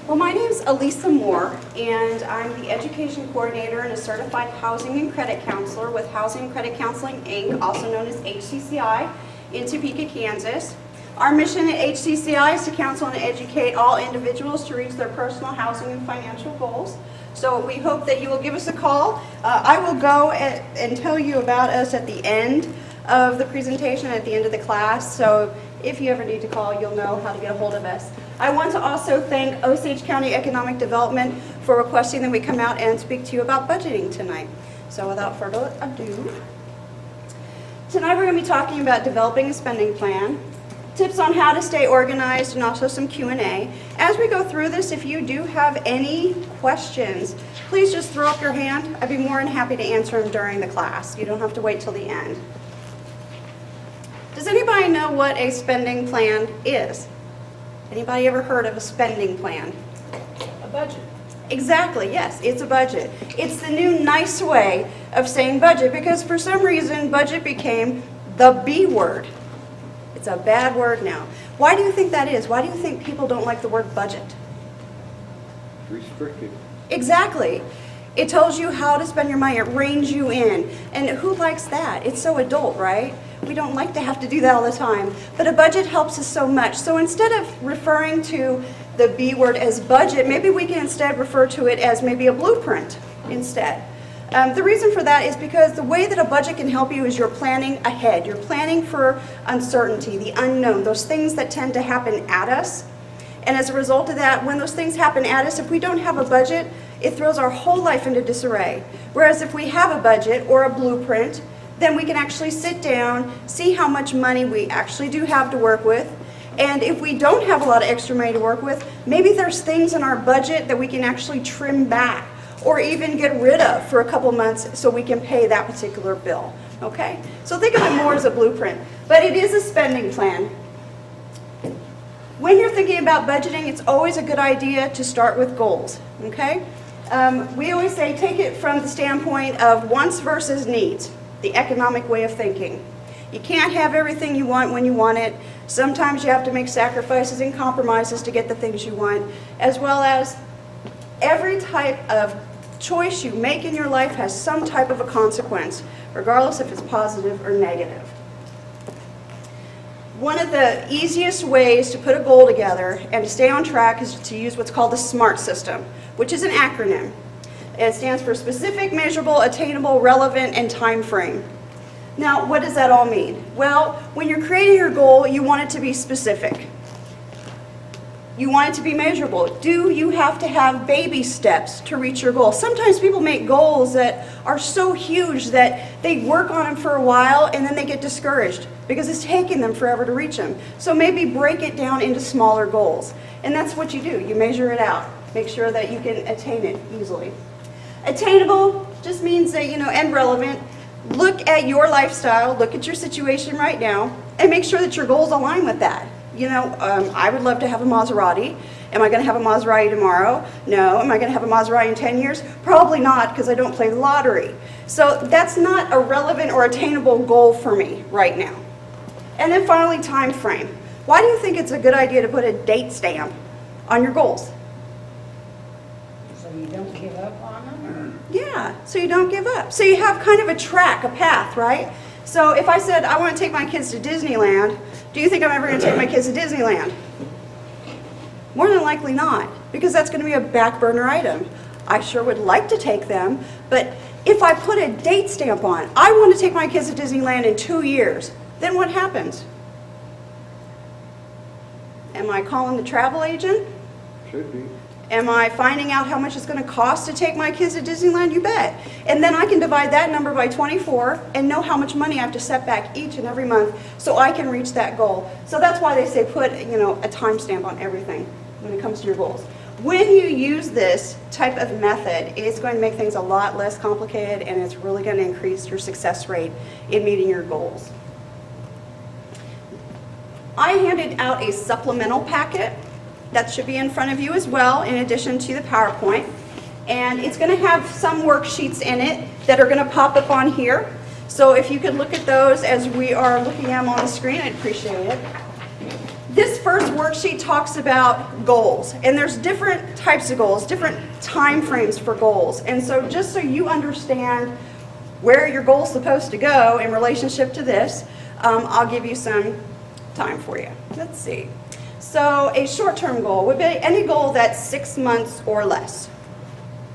Well, my name's Elisa Moore, and I'm the Education Coordinator and a Certified Housing and Credit Counselor with Housing and Credit Counseling, Inc., also known as HCCI, in Topeka, Kansas. Our mission at HCCI is to counsel and educate all individuals to reach their personal housing and financial goals. So we hope that you will give us a call. I will go and tell you about us at the end of the presentation, at the end of the class. So if you ever need to call, you'll know how to get a hold of us. I want to also thank Osage County Economic Development for requesting that we come out and speak to you about budgeting tonight. So without further ado, tonight we're going to be talking about developing a spending plan, tips on how to stay organized, and also some Q&A. As we go through this, if you do have any questions, please just throw up your hand. I'd be more than happy to answer them during the class. You don't have to wait till the end. Does anybody know what a spending plan is? Anybody ever heard of a spending plan? A budget. Exactly, yes, it's a budget. It's the new nice way of saying budget because for some reason budget became the B word. It's a bad word now. Why do you think that is? Why do you think people don't like the word budget? Restricted. Exactly. It tells you how to spend your money. It reins you in. And who likes that? It's so adult, right? We don't like to have to do that all the time. But a budget helps us so much. So instead of referring to the B word as budget, maybe we can instead refer to it as maybe a blueprint instead. The reason for that is because the way that a budget can help you is you're planning ahead. You're planning for uncertainty, the unknown, those things that tend to happen at us. And as a result of that, when those things happen at us, if we don't have a budget, it throws our whole life into disarray. Whereas if we have a budget or a blueprint, then we can actually sit down, see how much money we actually do have to work with. And if we don't have a lot of extra money to work with, maybe there's things in our budget that we can actually trim back or even get rid of for a couple months so we can pay that particular bill, okay? So think of it more as a blueprint, but it is a spending plan. When you're thinking about budgeting, it's always a good idea to start with goals, okay? We always say take it from the standpoint of wants versus needs, the economic way of thinking. You can't have everything you want when you want it. Sometimes you have to make sacrifices and compromises to get the things you want, as well as every type of choice you make in your life has some type of a consequence, regardless if it's positive or negative. One of the easiest ways to put a goal together and to stay on track is to use what's called the SMART system, which is an acronym. It stands for specific, measurable, attainable, relevant, and time frame. Now, what does that all mean? Well, when you're creating your goal, you want it to be specific. You want it to be measurable. Do you have to have baby steps to reach your goal? Sometimes people make goals that are so huge that they work on them for a while and then they get discouraged because it's taking them forever to reach them. So maybe break it down into smaller goals. And that's what you do. You measure it out. Make sure that you can attain it easily. Attainable just means that, and relevant. Look at your lifestyle, look at your situation right now, and make sure that your goals align with that. I would love to have a Maserati. Am I going to have a Maserati tomorrow? No. Am I going to have a Maserati in 10 years? Probably not, because I don't play the lottery. So that's not a relevant or attainable goal for me right now. And then finally, time frame. Why do you think it's a good idea to put a date stamp on your goals? So you don't give up on them? Yeah, so you don't give up. So you have kind of a track, a path, right? So if I said, I want to take my kids to Disneyland, do you think I'm ever going to take my kids to Disneyland? More than likely not, because that's going to be a back burner item. I sure would like to take them, but if I put a date stamp on, I want to take my kids to Disneyland in 2 years, then what happens? Am I calling the travel agent? Should be. Am I finding out how much it's going to cost to take my kids to Disneyland? You bet. And then I can divide that number by 24 and know how much money I have to set back each and every month so I can reach that goal. So that's why they say put, a timestamp on everything when it comes to your goals. When you use this type of method, it's going to make things a lot less complicated and it's really going to increase your success rate in meeting your goals. I handed out a supplemental packet that should be in front of you as well, in addition to the PowerPoint. And it's going to have some worksheets in it that are going to pop up on here. So if you could look at those as we are looking at them on the screen, I'd appreciate it. This first worksheet talks about goals, and there's different types of goals, different time frames for goals. And so just so you understand where your goal's supposed to go in relationship to this, I'll give you some time for you. Let's see. So a short-term goal would be any goal that's 6 months or less.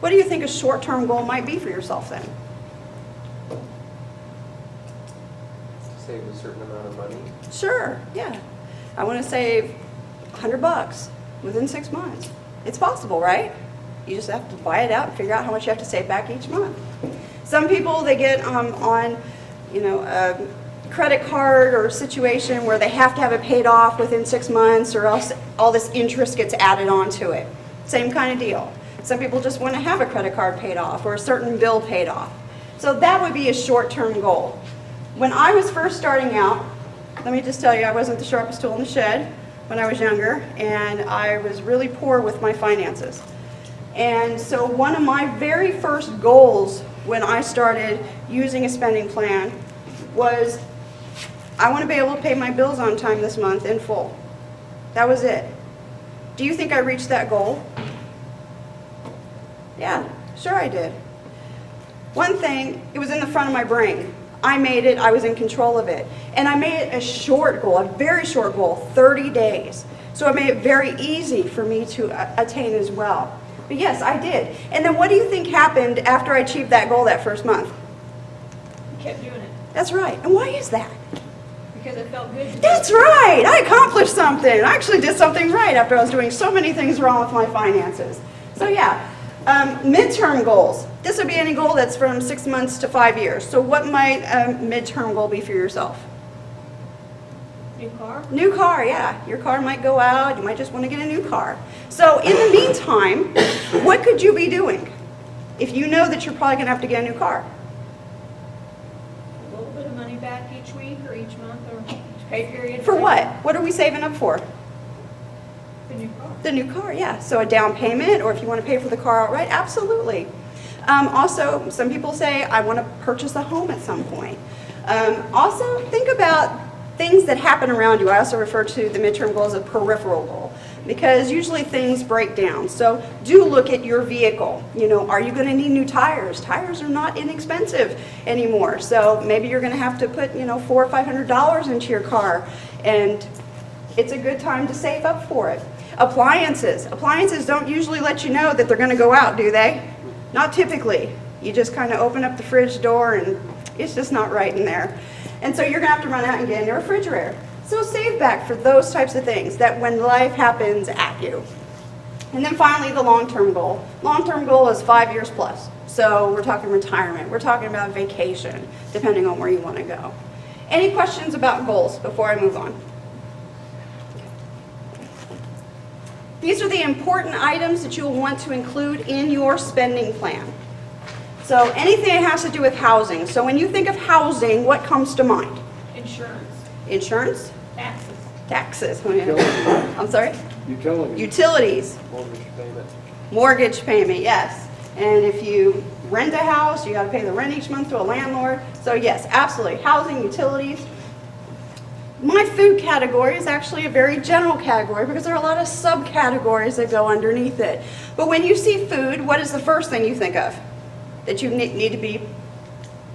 What do you think a short-term goal might be for yourself then? Save a certain amount of money. Sure, yeah. I want to save $100 within 6 months. It's possible, right? You just have to buy it out and figure out how much you have to save back each month. Some people, they get on, a credit card or a situation where they have to have it paid off within 6 months or else all this interest gets added onto it. Same kind of deal. Some people just want to have a credit card paid off or a certain bill paid off. So that would be a short-term goal. When I was first starting out, let me just tell you, I wasn't the sharpest tool in the shed when I was younger, and I was really poor with my finances. And so one of my very first goals when I started using a spending plan was I want to be able to pay my bills on time this month in full. That was it. Do you think I reached that goal? Yeah, sure I did. One thing, it was in the front of my brain. I made it, I was in control of it. And I made it a short goal, a very short goal, 30 days. So I made it very easy for me to attain as well. But yes, I did. And then what do you think happened after I achieved that goal that first month? You kept doing it That's right. And why is that? because it felt good. That's right. I accomplished something. I actually did something right after I was doing so many things wrong with my finances. So yeah, midterm goals. This would be any goal that's from 6 months to 5 years. So what might a midterm goal be for yourself? New car. New car, yeah. Your car might go out. You might just want to get a new car. So in the meantime, what could you be doing if you know that you're probably going to have to get a new car? A little bit of money back each week or each month or each pay period. For what? What are we saving up for? The new car. The new car, yeah. So a down payment, or if you want to pay for the car outright, absolutely. Also, some people say, I want to purchase a home at some point. Also, think about things that happen around you. I also refer to the midterm goal as a peripheral goal, because usually things break down. So do look at your vehicle. You know, are you going to need new tires? Tires are not inexpensive anymore. So maybe you're going to have to put, $400 or $500 into your car, and it's a good time to save up for it. Appliances. Appliances don't usually let you know that they're going to go out, do they? Not typically. You just kind of open up the fridge door and it's just not right in there. And so you're going to have to run out and get a new refrigerator. So save back for those types of things that when life happens at you. And then finally, the long-term goal. Long-term goal is 5 years plus. So we're talking retirement. We're talking about vacation, depending on where you want to go. Any questions about goals before I move on? These are the important items that you'll want to include in your spending plan. So anything that has to do with housing. So when you think of housing, what comes to mind? Insurance. Insurance? Taxes. Taxes. Utilities. I'm sorry? Utilities. Utilities. Mortgage payment. Mortgage payment, yes. And if you rent a house, you got to pay the rent each month to a landlord. So yes, absolutely. Housing, utilities. My food category is actually a very general category because there are a lot of subcategories that go underneath it. But when you see food, what is the first thing you think of that you need to be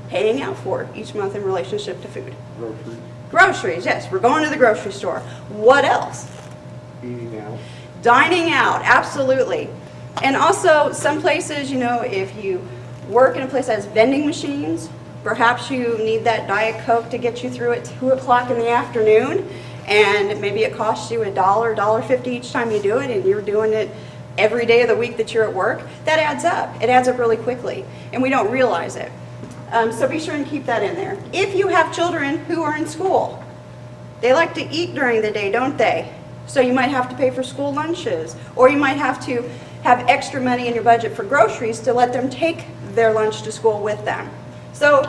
paying out for each month in relationship to food? Groceries. Groceries, yes. We're going to the grocery store. What else? Eating out. Dining out, absolutely. And also, some places, if you work in a place that has vending machines, perhaps you need that Diet Coke to get you through at 2 o'clock in the afternoon, and maybe it costs you $1, $1.50 each time you do it, and you're doing it every day of the week that you're at work. That adds up. It adds up really quickly, and we don't realize it. So be sure and keep that in there. If you have children who are in school, they like to eat during the day, don't they? So you might have to pay for school lunches, or you might have to have extra money in your budget for groceries to let them take their lunch to school with them. So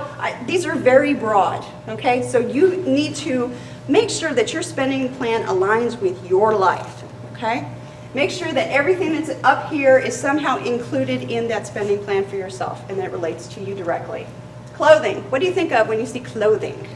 these are very broad, okay? So you need to make sure that your spending plan aligns with your life, okay? Make sure that everything that's up here is somehow included in that spending plan for yourself and that relates to you directly. Clothing. What do you think of when you see clothing?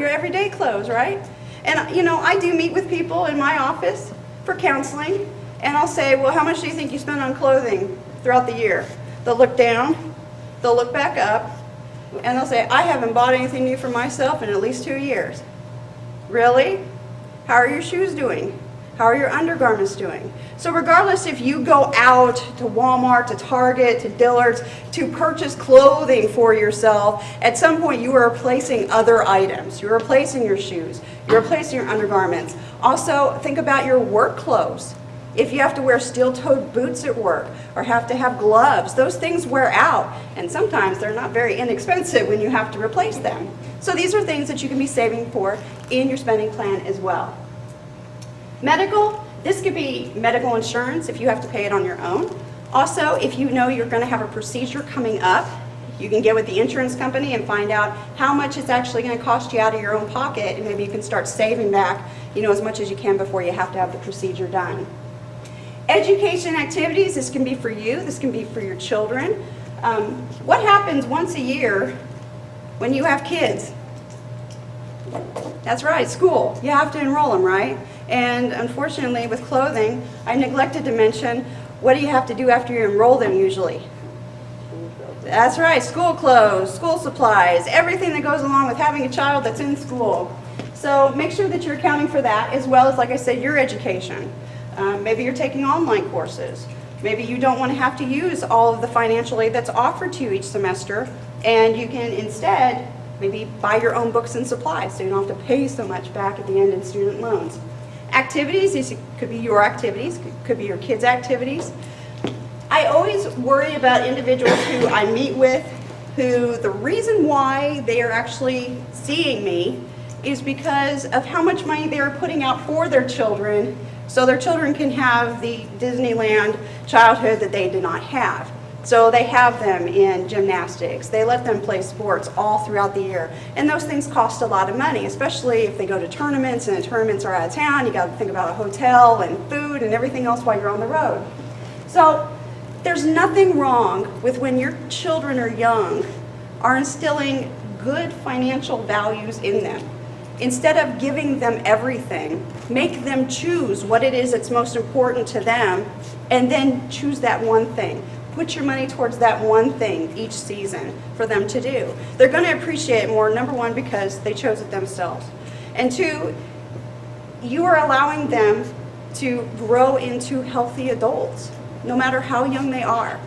your everyday clothes, right? And, you know, I do meet with people in my office for counseling, and I'll say, well, how much do you think you spend on clothing throughout the year? They'll look down, they'll look back up, and they'll say, I haven't bought anything new for myself in at least 2 years. Really? How are your shoes doing? How are your undergarments doing? So regardless if you go out to Walmart, to Target, to Dillard's to purchase clothing for yourself, at some point you are replacing other items. You're replacing your shoes. You're replacing your undergarments. Also, think about your work clothes. If you have to wear steel-toed boots at work or have to have gloves, those things wear out. And sometimes they're not very inexpensive when you have to replace them. So these are things that you can be saving for in your spending plan as well. Medical, this could be medical insurance if you have to pay it on your own. Also, if you know you're going to have a procedure coming up, you can get with the insurance company and find out how much it's actually going to cost you out of your own pocket, and maybe you can start saving back, you know, as much as you can before you have to have the procedure done. Education activities, this can be for you, this can be for your children. What happens once a year when you have kids? That's right, school. You have to enroll them, right? And unfortunately, with clothing, I neglected to mention, what do you have to do after you enroll them usually? That's right, school clothes, school supplies, everything that goes along with having a child that's in school. So make sure that you're accounting for that, as well as, like I said, your education. Maybe you're taking online courses. Maybe you don't want to have to use all of the financial aid that's offered to you each semester, and you can instead maybe buy your own books and supplies so you don't have to pay so much back at the end in student loans. Activities, these could be your activities, could be your kids' activities. I always worry about individuals who I meet with who the reason why they are actually seeing me is because of how much money they are putting out for their children so their children can have the Disneyland childhood that they did not have. So they have them in gymnastics. They let them play sports all throughout the year. And those things cost a lot of money, especially if they go to tournaments and the tournaments are out of town. You got to think about a hotel and food and everything else while you're on the road. So there's nothing wrong with when your children are young are instilling good financial values in them. Instead of giving them everything, make them choose what it is that's most important to them and then choose that one thing. Put your money towards that one thing each season for them to do. They're going to appreciate it more, number one, because they chose it themselves. And two, you are allowing them to grow into healthy adults, no matter how young they are.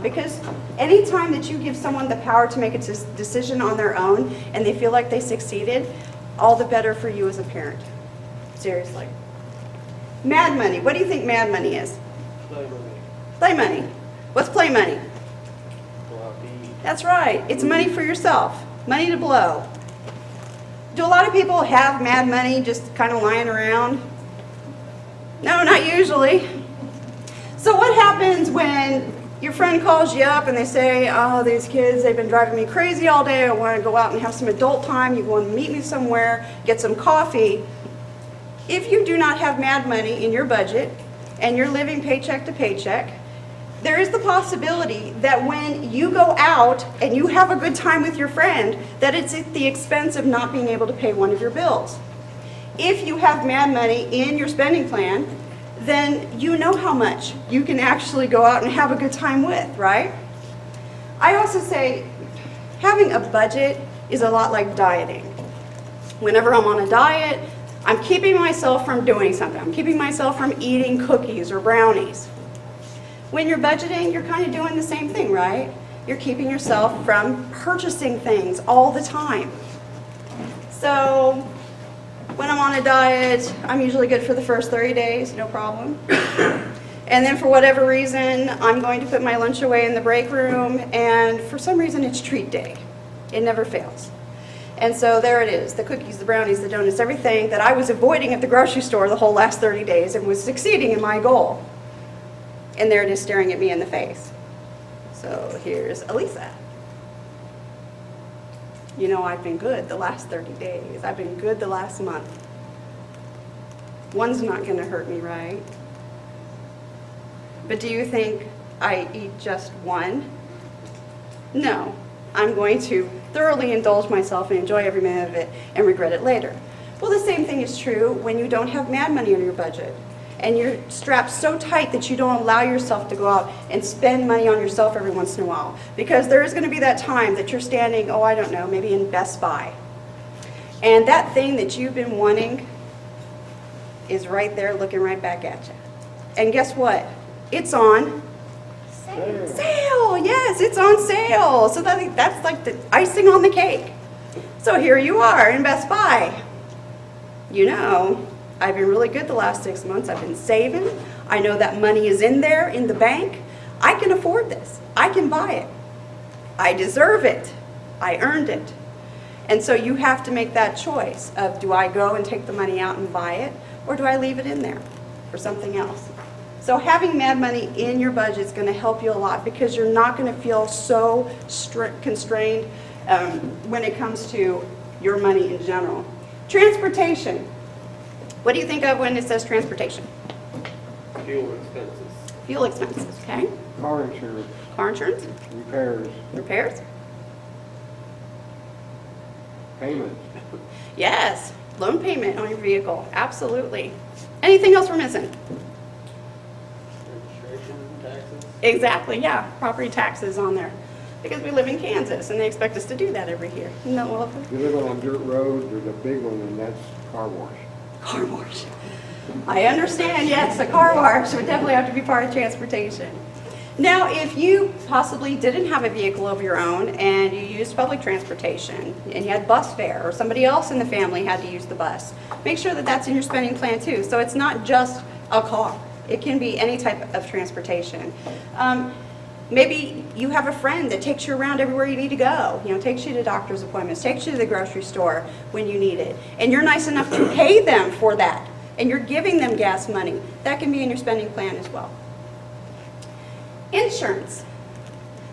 Because anytime that you give someone the power to make a decision on their own and they feel like they succeeded, all the better for you as a parent. Seriously. Mad money. What do you think mad money is? Play money. Play money. What's play money? Go out to eat. That's right. It's money for yourself. Money to blow. Do a lot of people have mad money just kind of lying around? No, not usually. So what happens when your friend calls you up and they say, oh, these kids, they've been driving me crazy all day. I want to go out and have some adult time. You want to meet me somewhere, get some coffee. If you do not have mad money in your budget and you're living paycheck to paycheck, there is the possibility that when you go out and you have a good time with your friend, that it's at the expense of not being able to pay one of your bills. If you have mad money in your spending plan, then you know how much you can actually go out and have a good time with, right? I also say having a budget is a lot like dieting. Whenever I'm on a diet, I'm keeping myself from doing something. I'm keeping myself from eating cookies or brownies. When you're budgeting, you're kind of doing the same thing, right? You're keeping yourself from purchasing things all the time. So when I'm on a diet, I'm usually good for the first 30 days, no problem. And then for whatever reason, I'm going to put my lunch away in the break room, and for some reason it's treat day. It never fails. And so there it is, the cookies, the brownies, the donuts, everything that I was avoiding at the grocery store the whole last 30 days and was succeeding in my goal. And there it is staring at me in the face. So here's Elisa. You know, I've been good the last 30 days. I've been good the last month. One's not going to hurt me, right? But do you think I eat just one? No. I'm going to thoroughly indulge myself and enjoy every minute of it and regret it later. Well, the same thing is true when you don't have mad money in your budget and you're strapped so tight that you don't allow yourself to go out and spend money on yourself every once in a while. Because there is going to be that time that you're standing, oh, I don't know, maybe in Best Buy. And that thing that you've been wanting is right there looking right back at you. And guess what? It's on sale. Yes, it's on sale. So that's like the icing on the cake. So here you are in Best Buy. You know, I've been really good the last 6 months. I've been saving. I know that money is in there in the bank. I can afford this. I can buy it. I deserve it. I earned it. And so you have to make that choice of, do I go and take the money out and buy it, or do I leave it in there for something else? So having mad money in your budget is going to help you a lot, because you're not going to feel so constrained when it comes to your money in general. Transportation. What do you think of when it says transportation? Fuel expenses. Fuel expenses, okay? Car insurance, Car insurance, repairs, repairs, payments. yes, loan payment on your vehicle, absolutely. Anything else we're missing? Registration, taxes. Exactly, yeah, property taxes on there. Because we live in Kansas and they expect us to do that every year. No, well, If you live on a dirt road, there's a big one, and that's car wash. car wash. I understand, yes, a car wash would definitely have to be part of transportation. Now, if you possibly didn't have a vehicle of your own and you used public transportation and you had bus fare, or somebody else in the family had to use the bus, make sure that that's in your spending plan too. So it's not just a car. It can be any type of transportation. Maybe you have a friend that takes you around everywhere you need to go, takes you to doctor's appointments, takes you to the grocery store when you need it, and you're nice enough to pay them for that, and you're giving them gas money. That can be in your spending plan as well. Insurance.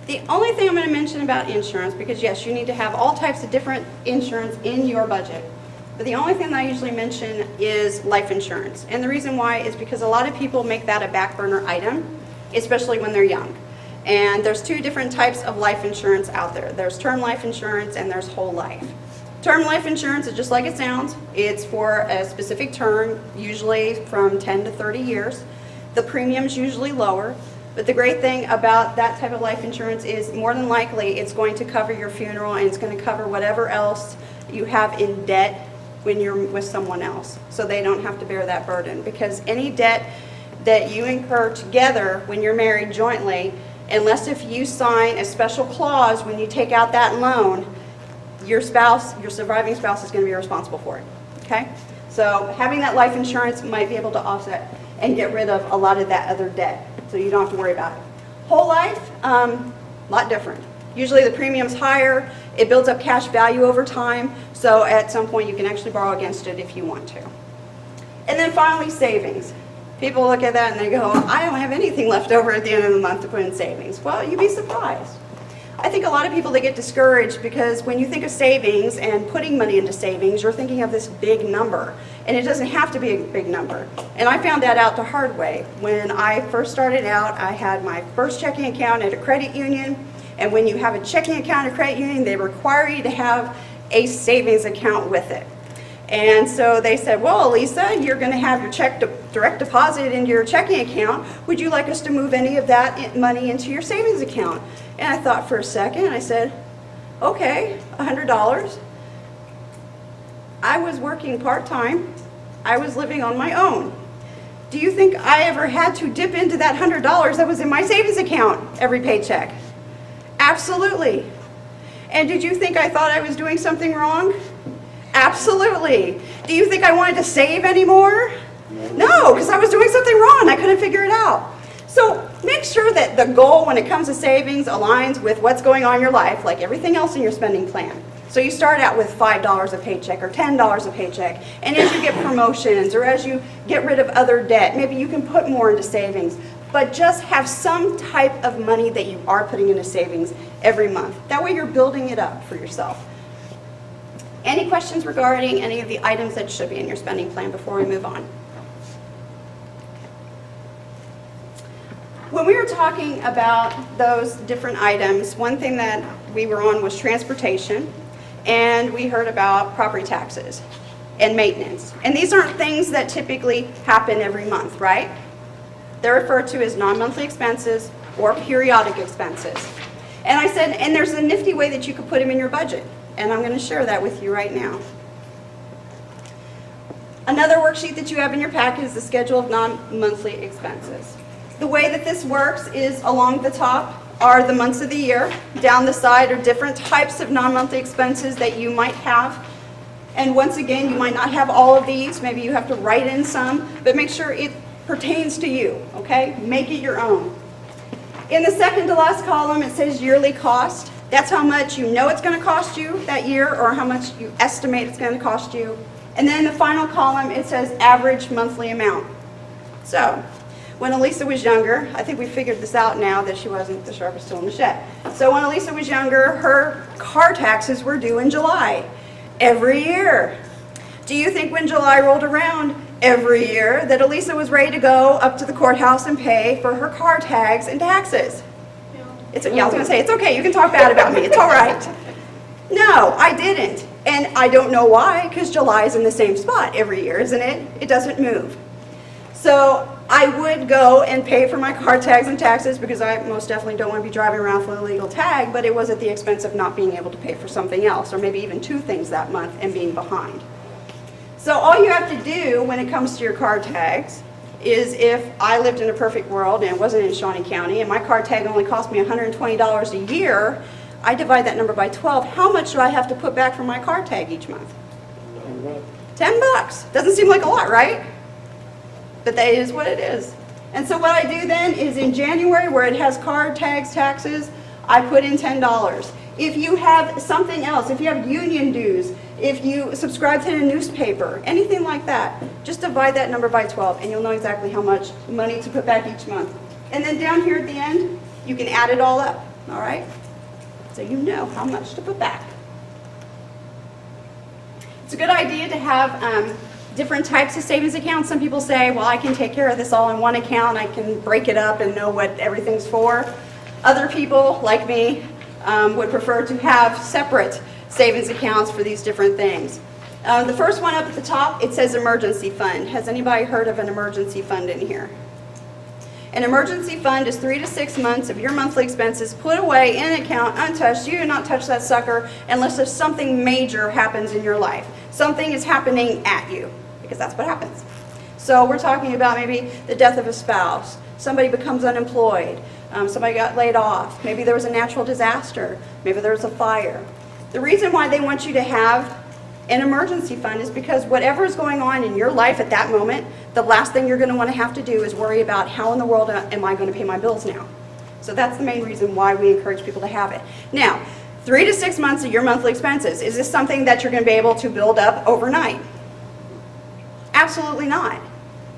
The only thing I'm going to mention about insurance, because yes, you need to have all types of different insurance in your budget, but the only thing that I usually mention is life insurance. And the reason why is because a lot of people make that a back burner item, especially when they're young. And there's two different types of life insurance out there. There's term life insurance and there's whole life. Term life insurance is just like it sounds. It's for a specific term, usually from 10 to 30 years. The premium's usually lower, but the great thing about that type of life insurance is more than likely it's going to cover your funeral, and it's going to cover whatever else you have in debt when you're with someone else, so they don't have to bear that burden. Because any debt that you incur together when you're married jointly, unless if you sign a special clause when you take out that loan, your surviving spouse is going to be responsible for it, okay? So having that life insurance might be able to offset and get rid of a lot of that other debt, so you don't have to worry about it. Whole life, lot different. Usually the premium's higher, it builds up cash value over time, so at some point you can actually borrow against it if you want to. And then finally, savings. People look at that and they go, I don't have anything left over at the end of the month to put in savings. Well, you'd be surprised. I think a lot of people, they get discouraged because when you think of savings and putting money into savings, you're thinking of this big number. And it doesn't have to be a big number. And I found that out the hard way. When I first started out, I had my first checking account at a credit union. And when you have a checking account at a credit union, they require you to have a savings account with it. And so they said, well, Lisa, you're going to have your direct deposit into your checking account. Would you like us to move any of that money into your savings account? And I thought for a second, I said, okay, $100. I was working part-time. I was living on my own. Do you think I ever had to dip into that $100 that was in my savings account every paycheck? Absolutely. And did you think I thought I was doing something wrong? Absolutely. Do you think I wanted to save anymore? No, because I was doing something wrong. I couldn't figure it out. So make sure that the goal when it comes to savings aligns with what's going on in your life, like everything else in your spending plan. So you start out with $5 a paycheck or $10 a paycheck, and as you get promotions or as you get rid of other debt, maybe you can put more into savings. But just have some type of money that you are putting into savings every month. That way you're building it up for yourself. Any questions regarding any of the items that should be in your spending plan before we move on? When we were talking about those different items, one thing that we were on was transportation, and we heard about property taxes and maintenance. And these aren't things that typically happen every month, right? They're referred to as non-monthly expenses or periodic expenses. And I said, and there's a nifty way that you could put them in your budget, and I'm going to share that with you right now. Another worksheet that you have in your packet is the schedule of non-monthly expenses. The way that this works is along the top are the months of the year. Down the side are different types of non-monthly expenses that you might have. And once again, you might not have all of these. Maybe you have to write in some, but make sure it pertains to you, okay? Make it your own. In the second to last column, it says yearly cost. That's how much you know it's going to cost you that year or how much you estimate it's going to cost you. And then in the final column, it says average monthly amount. So, when Elisa was younger, I think we figured this out now that she wasn't the sharpest tool in the shed. So when Elisa was younger, her car taxes were due in July every year. Do you think when July rolled around every year that Elisa was ready to go up to the courthouse and pay for her car tags and taxes? Yeah, I was going to say, it's okay, you can talk bad about me, it's all right. No, I didn't. And I don't know why, because July is in the same spot every year, isn't it? It doesn't move. So I would go and pay for my car tags and taxes because I most definitely don't want to be driving around with an illegal tag, but it was at the expense of not being able to pay for something else, or maybe even two things that month and being behind. So all you have to do when it comes to your car tags is, if I lived in a perfect world and it wasn't in Shawnee County and my car tag only cost me $120 a year, I divide that number by 12. How much do I have to put back for my car tag each month? $10. Doesn't seem like a lot, right? But that is what it is. And so what I do then is in January, where it has car tags, taxes, I put in $10. If you have something else, if you have union dues, if you subscribe to a newspaper, anything like that, just divide that number by 12 and you'll know exactly how much money to put back each month. And then down here at the end, you can add it all up, all right? So you know how much to put back. It's a good idea to have different types of savings accounts. Some people say, well, I can take care of this all in one account. I can break it up and know what everything's for. Other people, like me, would prefer to have separate savings accounts for these different things. The first one up at the top, it says emergency fund. Has anybody heard of an emergency fund in here? An emergency fund is 3 to 6 months of your monthly expenses put away in an account, untouched. You do not touch that sucker unless there's something major happens in your life. Something is happening at you, because that's what happens. So we're talking about maybe the death of a spouse, somebody becomes unemployed, somebody got laid off, maybe there was a natural disaster, maybe there was a fire. The reason why they want you to have an emergency fund is because whatever is going on in your life at that moment, the last thing you're going to want to have to do is worry about how in the world am I going to pay my bills now. So that's the main reason why we encourage people to have it. Now, 3 to 6 months of your monthly expenses, is this something that you're going to be able to build up overnight? Absolutely not.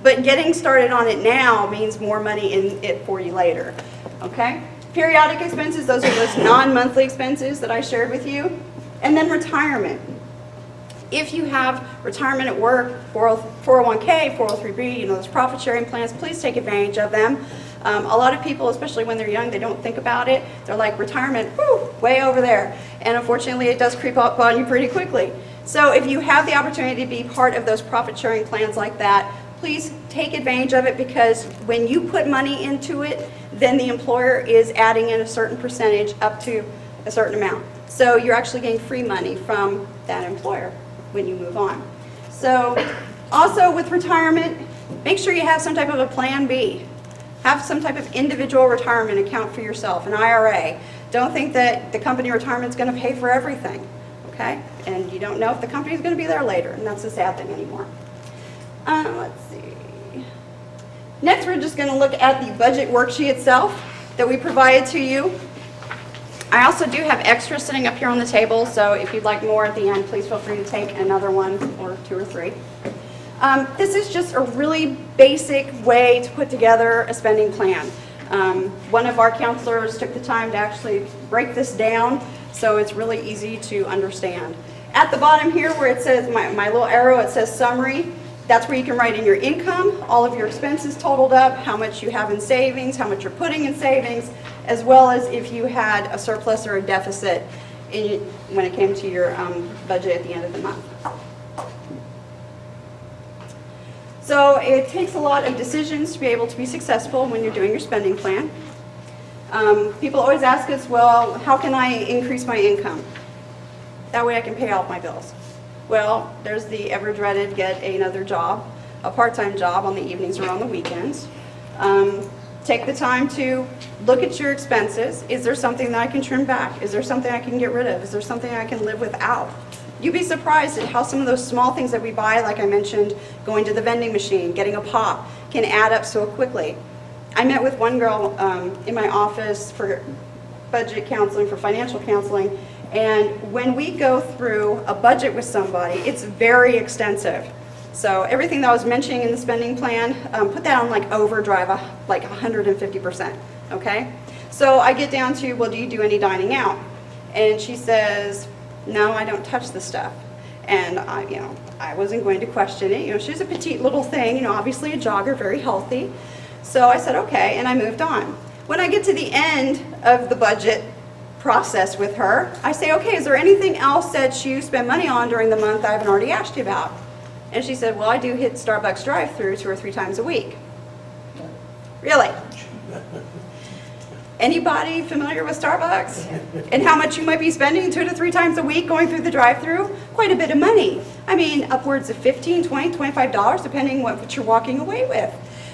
But getting started on it now means more money in it for you later. Okay? Periodic expenses, those are those non-monthly expenses that I shared with you. And then retirement. If you have retirement at work, 401k, 403b, those profit sharing plans, please take advantage of them. A lot of people, especially when they're young, they don't think about it. They're like, retirement, whoo, way over there. And unfortunately, it does creep up on you pretty quickly. So if you have the opportunity to be part of those profit sharing plans like that, please take advantage of it, because when you put money into it, then the employer is adding in a certain percentage up to a certain amount. So you're actually getting free money from that employer when you move on. So also with retirement, make sure you have some type of a plan B. Have some type of individual retirement account for yourself, an IRA. Don't think that the company retirement is going to pay for everything, okay? And you don't know if the company is going to be there later, and that's the sad thing anymore. Let's see. Next, we're just going to look at the budget worksheet itself that we provided to you. I also do have extras sitting up here on the table, so if you'd like more at the end, please feel free to take another one or 2 or 3. This is just a really basic way to put together a spending plan. One of our counselors took the time to actually break this down, so it's really easy to understand. At the bottom here where it says, my little arrow, it says summary. That's where you can write in your income, all of your expenses totaled up, how much you have in savings, how much you're putting in savings, as well as if you had a surplus or a deficit when it came to your budget at the end of the month. So it takes a lot of decisions to be able to be successful when you're doing your spending plan. People always ask us, well, how can I increase my income? That way I can pay all my bills. Well, there's the ever-dreaded get another job, a part-time job on the evenings or on the weekends. Take the time to look at your expenses. Is there something that I can trim back? Is there something I can get rid of? Is there something I can live without? You'd be surprised at how some of those small things that we buy, like I mentioned, going to the vending machine, getting a pop, can add up so quickly. I met with one girl in my office for budget counseling, for financial counseling, and when we go through a budget with somebody, it's very extensive. So everything that I was mentioning in the spending plan, put that on like overdrive, like 150%, okay? So I get down to, well, do you do any dining out? And she says, no, I don't touch the stuff. And I wasn't going to question it. She's a petite little thing, obviously a jogger, very healthy. So I said, okay, and I moved on. When I get to the end of the budget process with her, I say, okay, is there anything else that you spend money on during the month I haven't already asked you about? And she said, well, I do hit Starbucks drive-through 2 or 3 times a week. Really? Anybody familiar with Starbucks? And how much you might be spending 2 to 3 times a week going through the drive-through? Quite a bit of money. I mean, upwards of $15, $20, $25, depending what you're walking away with.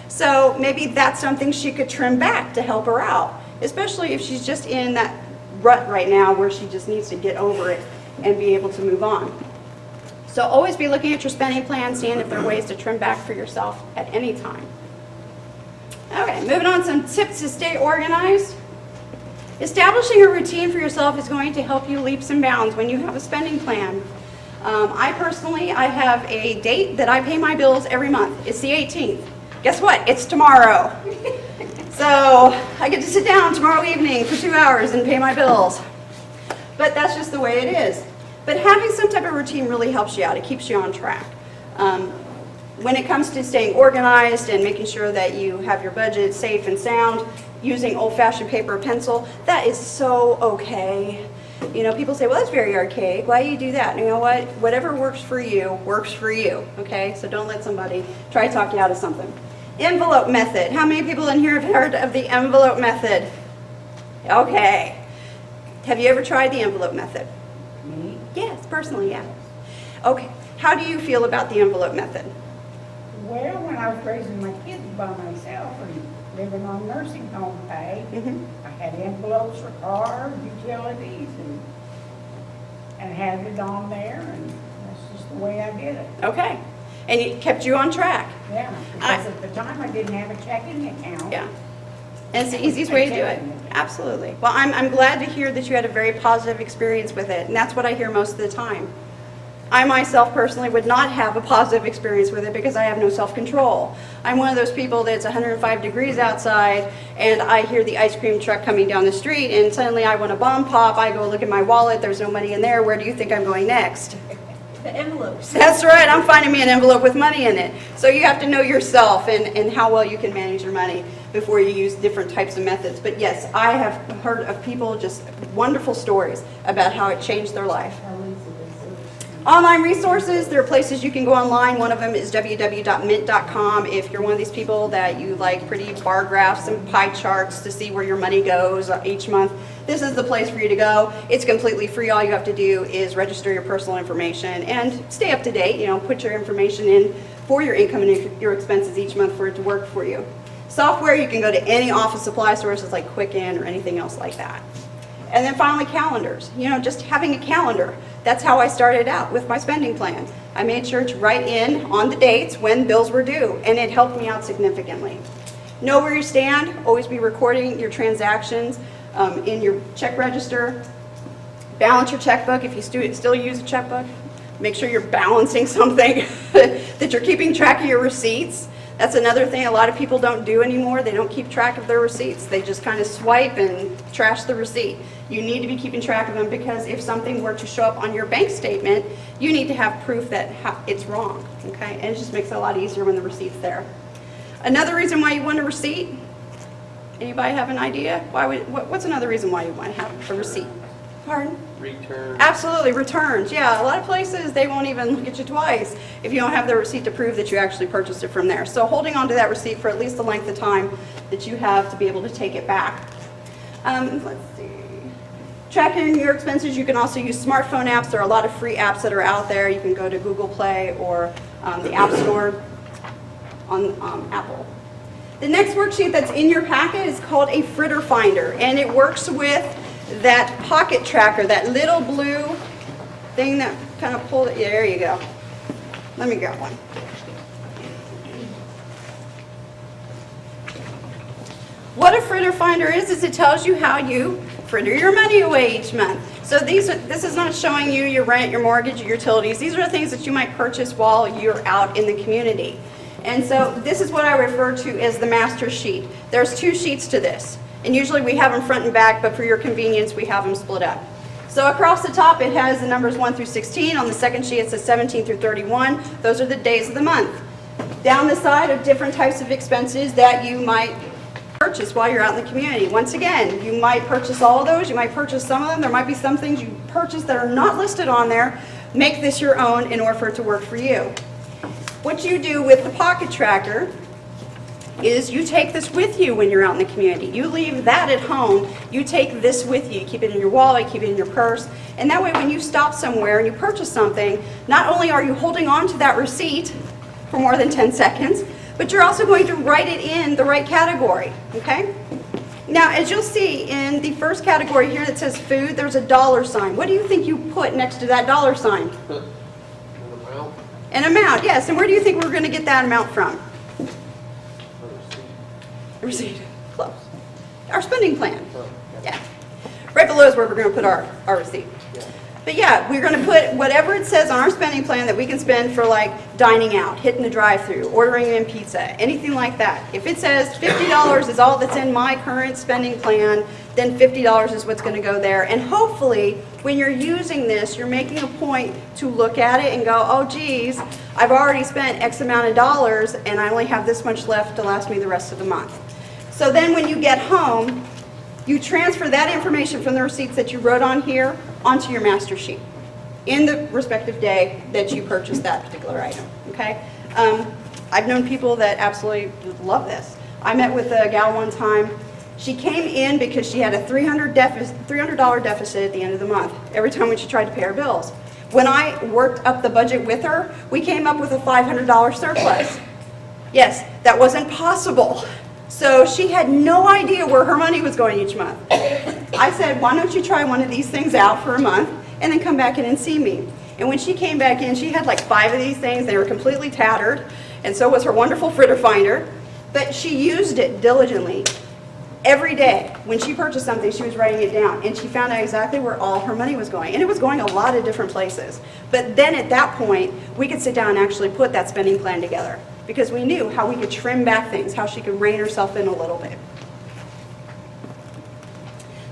So maybe that's something she could trim back to help her out, especially if she's just in that rut right now where she just needs to get over it and be able to move on. So always be looking at your spending plan, seeing if there are ways to trim back for yourself at any time. Okay, moving on, some tips to stay organized. Establishing a routine for yourself is going to help you leaps and bounds when you have a spending plan. I have a date that I pay my bills every month. It's the 18th. Guess what? It's tomorrow. So I get to sit down tomorrow evening for 2 hours and pay my bills. But that's just the way it is. But having some type of routine really helps you out. It keeps you on track. When it comes to staying organized and making sure that you have your budget safe and sound, using old-fashioned paper or pencil, that is so okay. People say, well, that's very archaic. Why do you do that? And you know what? Whatever works for you, okay? So don't let somebody try to talk you out of something. Envelope method. How many people in here have heard of the envelope method? Okay. Have you ever tried the envelope method? Me? Yes, personally, yeah. Okay. How do you feel about the envelope method? Well, when I was raising my kids by myself and living on nursing home pay, I had envelopes for cars, utilities, and had it on there, and that's just the way I did it. Okay. And it kept you on track? Yeah, because at the time I didn't have a checking account. Yeah. And it's the easiest way to do it. Absolutely. Well, I'm glad to hear that you had a very positive experience with it, and that's what I hear most of the time. I myself personally would not have a positive experience with it because I have no self-control. I'm one of those people that's 105 degrees outside and I hear the ice cream truck coming down the street and suddenly I want a bomb pop. I go look at my wallet, there's no money in there. Where do you think I'm going next? The envelopes. That's right, I'm finding me an envelope with money in it. So you have to know yourself and how well you can manage your money before you use different types of methods. But yes, I have heard of people, just wonderful stories about how it changed their life. Online resources, there are places you can go online. One of them is www.mint.com. If you're one of these people that you like pretty bar graphs and pie charts to see where your money goes each month, this is the place for you to go. It's completely free. All you have to do is register your personal information and stay up to date. Put your information in for your income and your expenses each month for it to work for you. Software, you can go to any office supply sources like Quicken or anything else like that. And then finally, calendars. Just having a calendar. That's how I started out with my spending plan. I made sure to write in on the dates when bills were due, and it helped me out significantly. Know where you stand. Always be recording your transactions in your check register. Balance your checkbook if you still use a checkbook. Make sure you're balancing something, that you're keeping track of your receipts. That's another thing a lot of people don't do anymore. They don't keep track of their receipts. They just kind of swipe and trash the receipt. You need to be keeping track of them because if something were to show up on your bank statement, you need to have proof that it's wrong, okay? And it just makes it a lot easier when the receipt's there. Another reason why you want a receipt, Anybody have an idea? What's another reason why you might have a receipt? Pardon? Return. Absolutely, returns. Yeah, a lot of places, they won't even look at you twice if you don't have the receipt to prove that you actually purchased it from there. So holding on to that receipt for at least the length of time that you have to be able to take it back. Let's see. Tracking your expenses, you can also use smartphone apps. There are a lot of free apps that are out there. You can go to Google Play or the App Store on Apple. The next worksheet that's in your packet is called a Fritter Finder, and it works with that pocket tracker, that little blue thing that kind of pulled it. Yeah, there you go. Let me grab one. What a Fritter Finder is it tells you how you fritter your money away each month. So this is not showing you your rent, your mortgage, your utilities. These are the things that you might purchase while you're out in the community. And so this is what I refer to as the master sheet. There's 2 sheets to this. And usually we have them front and back, but for your convenience, we have them split up. So across the top, it has the numbers 1 through 16. On the second sheet, it says 17 through 31. Those are the days of the month. Down the side are different types of expenses that you might purchase while you're out in the community. Once again, you might purchase all of those. You might purchase some of them. There might be some things you purchase that are not listed on there. Make this your own in order for it to work for you. What you do with the pocket tracker is you take this with you when you're out in the community. You leave that at home, you take this with you. You keep it in your wallet, you keep it in your purse, and that way when you stop somewhere and you purchase something, not only are you holding on to that receipt for more than 10 seconds, but you're also going to write it in the right category, okay? Now, as you'll see in the first category here that says food, there's a dollar sign. What do you think you put next to that dollar sign? An amount. An amount, yes. And where do you think we're going to get that amount from? A receipt. Receipt. Close. Our spending plan. Oh, Yeah. Right below is where we're going to put our receipt. yeah. But yeah, we're going to put whatever it says on our spending plan that we can spend for like dining out, hitting the drive-through, ordering in pizza, anything like that. If it says $50 is all that's in my current spending plan, then $50 is what's going to go there. And hopefully, when you're using this, you're making a point to look at it and go, oh geez, I've already spent X amount of dollars and I only have this much left to last me the rest of the month. So then when you get home, you transfer that information from the receipts that you wrote on here onto your master sheet in the respective day that you purchased that particular item, okay? I've known people that absolutely love this. I met with a gal one time. She came in because she had a $300 deficit at the end of the month every time when she tried to pay her bills. When I worked up the budget with her, we came up with a $500 surplus. Yes, that wasn't possible. So she had no idea where her money was going each month. I said, why don't you try one of these things out for a month and then come back in and see me. And when she came back in, she had like 5 of these things. They were completely tattered, and so was her wonderful Fritter Finder. But she used it diligently. Every day, when she purchased something, she was writing it down, and she found out exactly where all her money was going. And it was going a lot of different places. But then at that point, we could sit down and actually put that spending plan together, because we knew how we could trim back things, how she could rein herself in a little bit.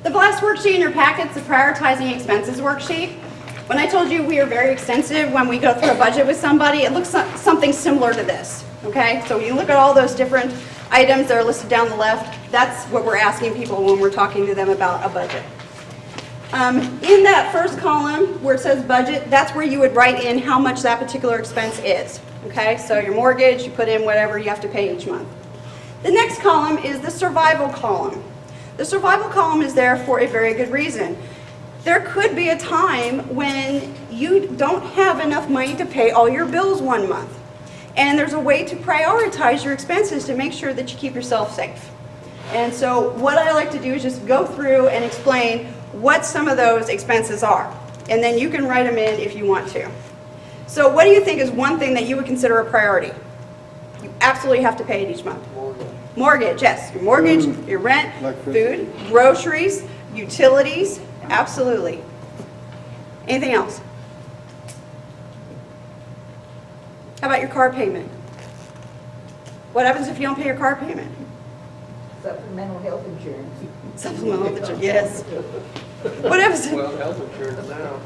The last worksheet in your packet is the prioritizing expenses worksheet. When I told you we are very extensive when we go through a budget with somebody, it looks something similar to this, okay? So when you look at all those different items that are listed down the left, that's what we're asking people when we're talking to them about a budget. In that first column where it says budget, that's where you would write in how much that particular expense is. Okay, so your mortgage, you put in whatever you have to pay each month. The next column is the survival column. The survival column is there for a very good reason. There could be a time when you don't have enough money to pay all your bills one month. And there's a way to prioritize your expenses to make sure that you keep yourself safe. And so what I like to do is just go through and explain what some of those expenses are. And then you can write them in if you want to. So what do you think is one thing that you would consider a priority? You absolutely have to pay it each month. Mortgage. Mortgage, yes. Your mortgage, your rent, Electricity. food, groceries, utilities, absolutely. Anything else? How about your car payment? What happens if you don't pay your car payment? Supplemental health insurance. Supplemental insurance, yes. What happens? Well, health insurance now.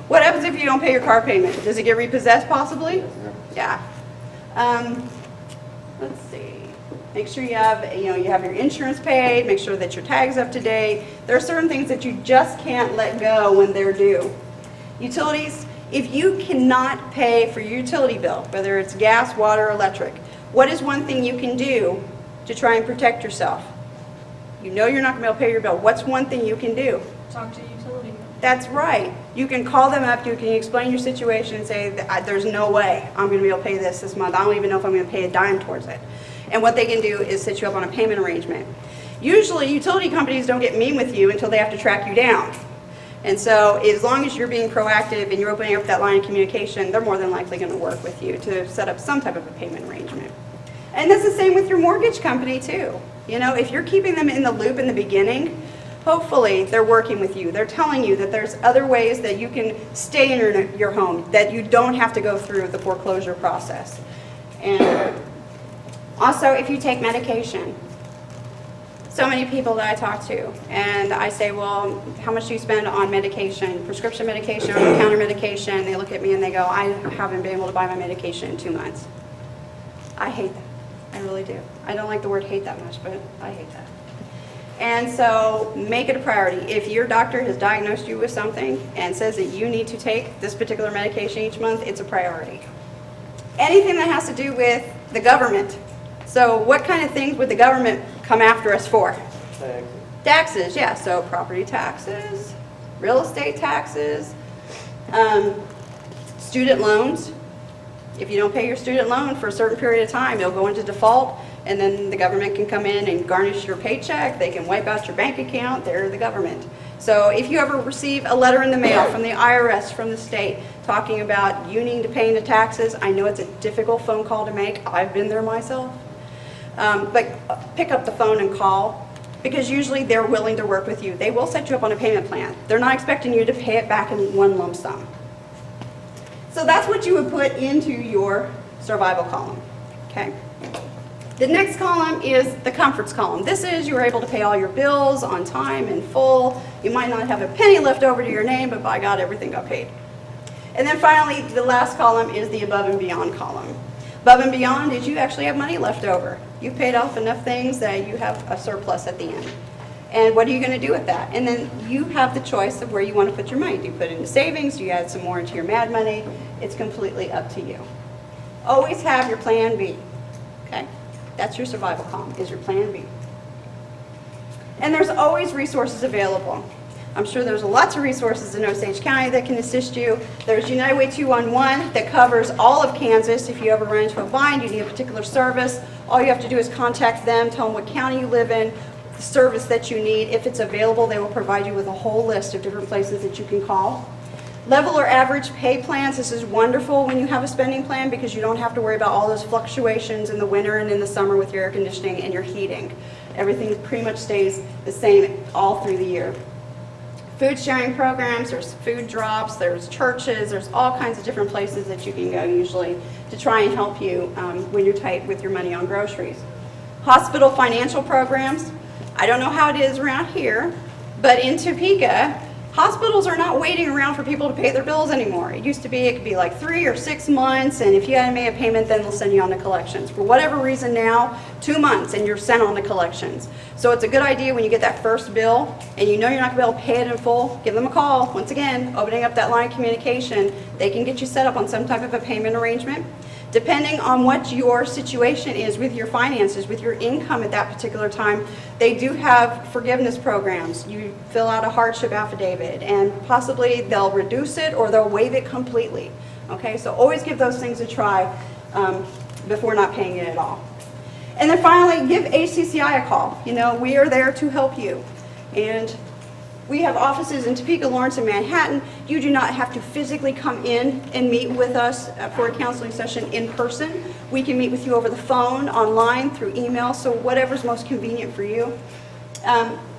What happens if you don't pay your car payment? Does it get repossessed possibly? Yeah. let's see. Make sure you have your insurance paid, make sure that your tag's up to date. There are certain things that you just can't let go when they're due. Utilities, if you cannot pay for your utility bill, whether it's gas, water, electric, what is one thing you can do to try and protect yourself? You know you're not going to be able to pay your bill. What's one thing you can do? Talk to utility. That's right. You can call them up, you can explain your situation and say, there's no way I'm going to be able to pay this month. I don't even know if I'm going to pay a dime towards it. And what they can do is set you up on a payment arrangement. Usually utility companies don't get mean with you until they have to track you down. And so as long as you're being proactive and you're opening up that line of communication, they're more than likely going to work with you to set up some type of a payment arrangement. And that's the same with your mortgage company too. If you're keeping them in the loop in the beginning, hopefully they're working with you. They're telling you that there's other ways that you can stay in your home, that you don't have to go through the foreclosure process. And also, if you take medication, so many people that I talk to, and I say, well, how much do you spend on medication, prescription medication, over-the-counter medication? They look at me and they go, I haven't been able to buy my medication in 2 months. I hate that. I really do. I don't like the word hate that much, but I hate that. And so make it a priority. If your doctor has diagnosed you with something and says that you need to take this particular medication each month, it's a priority. Anything that has to do with the government. So what kind of things would the government come after us for? Taxes. Taxes, yeah. So property taxes, real estate taxes, student loans. If you don't pay your student loan for a certain period of time, it'll go into default, and then the government can come in and garnish your paycheck. They can wipe out your bank account. They're the government. So if you ever receive a letter in the mail from the IRS, from the state, talking about you needing to pay into taxes, I know it's a difficult phone call to make. I've been there myself. But pick up the phone and call, because usually they're willing to work with you. They will set you up on a payment plan. They're not expecting you to pay it back in one lump sum. So that's what you would put into your survival column, okay? The next column is the comforts column. This is you're able to pay all your bills on time in full. You might not have a penny left over to your name, but by God, everything got paid. And then finally, the last column is the above and beyond column. Above and beyond is you actually have money left over. You've paid off enough things that you have a surplus at the end. And what are you going to do with that? And then you have the choice of where you want to put your money. Do you put it into savings? Do you add some more into your mad money? It's completely up to you. Always have your plan B. Okay? That's your survival column, is your plan B. And there's always resources available. I'm sure there's lots of resources in Osage County that can assist you. There's United Way 211 that covers all of Kansas. If you ever run into a bind, you need a particular service, all you have to do is contact them, tell them what county you live in, the service that you need. If it's available, they will provide you with a whole list of different places that you can call. Level or average pay plans. This is wonderful when you have a spending plan because you don't have to worry about all those fluctuations in the winter and in the summer with your air conditioning and your heating. Everything pretty much stays the same all through the year. Food sharing programs, there's food drops, there's churches, there's all kinds of different places that you can go usually to try and help you when you're tight with your money on groceries. Hospital financial programs. I don't know how it is around here, but in Topeka, hospitals are not waiting around for people to pay their bills anymore. It used to be, it could be like 3 or 6 months, and if you hadn't made a payment, then they'll send you on to collections. For whatever reason now, 2 months, and you're sent on to collections. So it's a good idea when you get that first bill, and you know you're not going to be able to pay it in full, give them a call. Once again, opening up that line of communication, they can get you set up on some type of a payment arrangement. Depending on what your situation is with your finances, with your income at that particular time, they do have forgiveness programs. You fill out a hardship affidavit, and possibly they'll reduce it or they'll waive it completely. Okay, so always give those things a try before not paying it at all. And then finally, give HCCI a call. You know, we are there to help you. And we have offices in Topeka, Lawrence, and Manhattan. You do not have to physically come in and meet with us for a counseling session in person. We can meet with you over the phone, online, through email, so whatever's most convenient for you.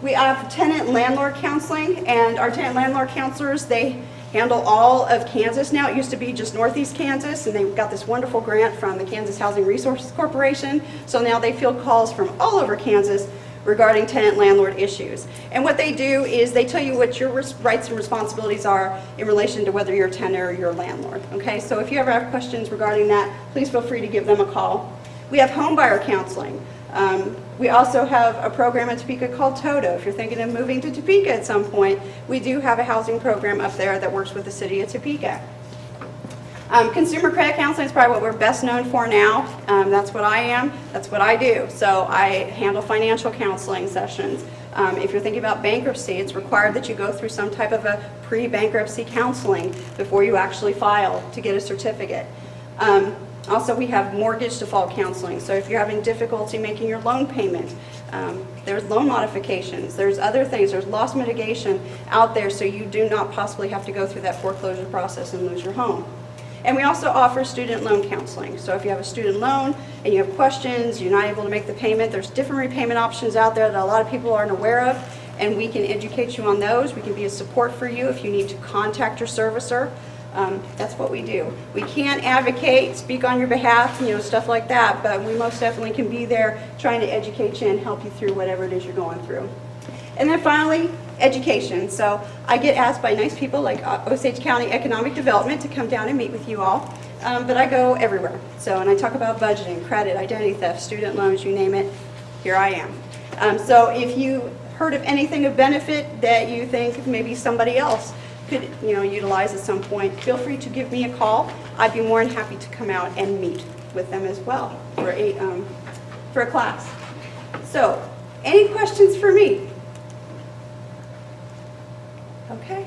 We have tenant-landlord counseling, and our tenant-landlord counselors, they handle all of Kansas now. It used to be just Northeast Kansas, and they got this wonderful grant from the Kansas Housing Resources Corporation, so now they field calls from all over Kansas regarding tenant-landlord issues. And what they do is they tell you what your rights and responsibilities are in relation to whether you're a tenant or you're a landlord. Okay, so if you ever have questions regarding that, please feel free to give them a call. We have home buyer counseling. We also have a program in Topeka called TOTO. If you're thinking of moving to Topeka at some point, we do have a housing program up there that works with the city of Topeka. Consumer credit counseling is probably what we're best known for now. That's what I am. That's what I do. So I handle financial counseling sessions. If you're thinking about bankruptcy, it's required that you go through some type of a pre-bankruptcy counseling before you actually file to get a certificate. Also, we have mortgage default counseling. So if you're having difficulty making your loan payment, there's loan modifications, there's other things, there's loss mitigation out there so you do not possibly have to go through that foreclosure process and lose your home. And we also offer student loan counseling. So if you have a student loan and you have questions, you're not able to make the payment, there's different repayment options out there that a lot of people aren't aware of, and we can educate you on those. We can be a support for you if you need to contact your servicer. That's what we do. We can't advocate, speak on your behalf, stuff like that, but we most definitely can be there trying to educate you and help you through whatever it is you're going through. And then finally, education. So I get asked by nice people like Osage County Economic Development to come down and meet with you all, but I go everywhere. So, and I talk about budgeting, credit, identity theft, student loans, you name it, here I am. So if you heard of anything of benefit that you think maybe somebody else could utilize at some point, feel free to give me a call. I'd be more than happy to come out and meet with them as well for a class. So, any questions for me? Okay.